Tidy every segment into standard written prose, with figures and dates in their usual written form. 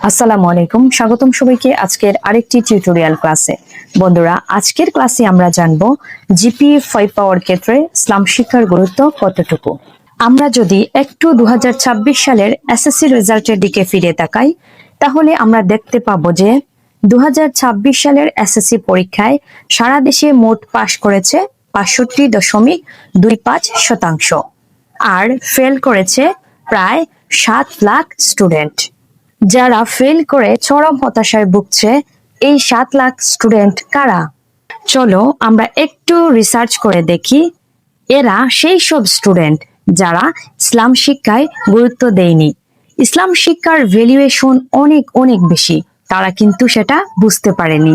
আসসালামু আলাইকুম, স্বাগতম সবাইকে আজকের আরেকটি টিউটোরিয়াল ক্লাসে। বন্ধুরা, আজকের ক্লাসে আমরা জানবো জিপিএ 5 পাওয়ার ক্ষেত্রে ইসলাম শিক্ষার গুরুত্ব কতটুকু। আমরা যদি একটু 2026 সালের এসএসসি রেজাল্টের দিকে ফিরে তাকাই, তাহলে আমরা দেখতে পাবো যে 2026 সালের এসএসসি পরীক্ষায় সারা দেশে মোট পাশ করেছে 65.25%, আর ফেল করেছে প্রায় 7 লাখ স্টুডেন্ট। যারা ফেল করে চরম হতাশায় ভুগছে, এই 7 লাখ স্টুডেন্ট কারা? চলো আমরা একটু রিসার্চ করে দেখি। এরা সেই সব স্টুডেন্ট যারা ইসলাম শিক্ষায় গুরুত্ব দেয়নি। ইসলাম শিক্ষার ভ্যালুয়েশন অনেক অনেক বেশি, তারা কিন্তু সেটা বুঝতে পারেনি।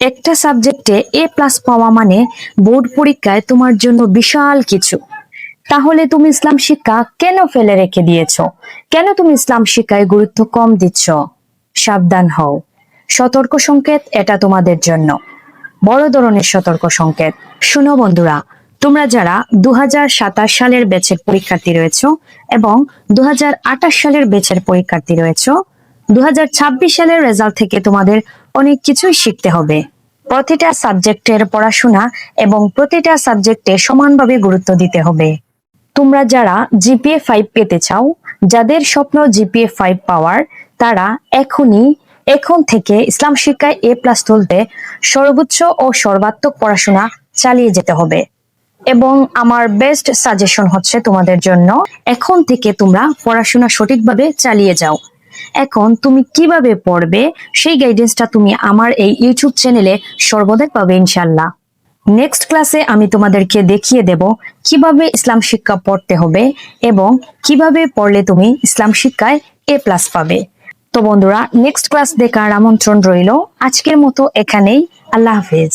একটা সাবজেক্টে A+ পাওয়া মানে বোর্ড পরীক্ষায় তোমার জন্য বিশাল কিছু। তাহলে তুমি ইসলাম শিক্ষা কেন ফেলে রেখে দিয়েছো? কেন তুমি ইসলাম শিক্ষায় গুরুত্ব কম দিচ্ছ? সাবধান হও, সতর্ক সংকেত এটা তোমাদের জন্য, বড় ধরনের সতর্ক সংকেত। শুনো বন্ধুরা, তোমরা যারা 2027 সালের ব্যাচের পরীক্ষার্থী রয়েছো এবং 2028 সালের ব্যাচের পরীক্ষার্থী রয়েছো, 2026 সালের রেজাল্ট থেকে তোমাদের অনেক কিছুই শিখতে হবে। প্রতিটা সাবজেক্টের পড়াশোনা এবং প্রতিটা সাবজেক্টে সমানভাবে গুরুত্ব দিতে হবে। তোমরা যারা জিপিএ 5 পেতে চাও, যাদের স্বপ্ন জিপিএ 5 পাওয়ার, তারা এখন থেকে ইসলাম শিক্ষায় A+ তুলতে সর্বোচ্চ ও সর্বাত্মক পড়াশোনা চালিয়ে যেতে হবে। এবং আমার বেস্ট সাজেশন হচ্ছে তোমাদের জন্য, এখন থেকে তোমরা পড়াশোনা সঠিকভাবে চালিয়ে যাও। এখন তুমি কিভাবে পড়বে সেই গাইডেন্সটা তুমি আমার এই ইউটিউব চ্যানেলে সর্বদাই পাবে ইনশাল্লাহ। নেক্সট ক্লাসে আমি তোমাদেরকে দেখিয়ে দেব কিভাবে ইসলাম শিক্ষা পড়তে হবে এবং কিভাবে পড়লে তুমি ইসলাম শিক্ষায় A+ পাবে। তো বন্ধুরা, নেক্সট ক্লাস দেখার আমন্ত্রণ রইল। আজকের মতো এখানেই, আল্লাহ হাফেজ।